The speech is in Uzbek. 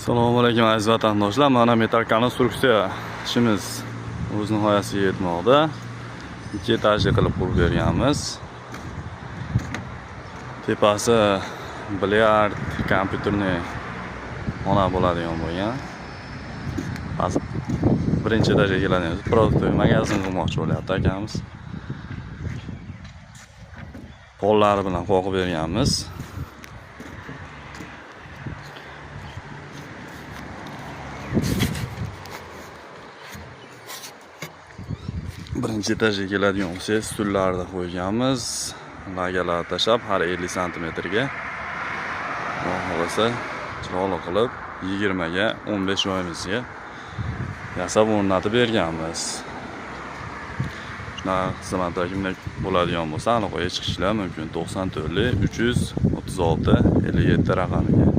Assalomu alaykum aziz vatandoshlar. Mana metal konstruksiya ishimiz o'z nihoyasiga yetmoqda. 2 etajli qilib qurib berganmiz. Tepasi bilyard kompyuterni xona bo'ladigan bo'lgan. Hozir birinchi etajaga keladigan produkt magazin qurmoqchi bo'lyapti akamiz. Pollari bilan qo'yib berganmiz. Birinchi etajga keladigan bo'lsa, stullarni qo'yganmiz. Lagalarni tashlab har 50 sm ga xohlasa chiroyli qilib 20 ga 15 joyimizga yasab o'rnatib berganmiz. Shunaqa xizmatlar kimlar bo'ladigan bo'lsa, aniq chiqishlar mumkin. 94 336 57 raqamiga.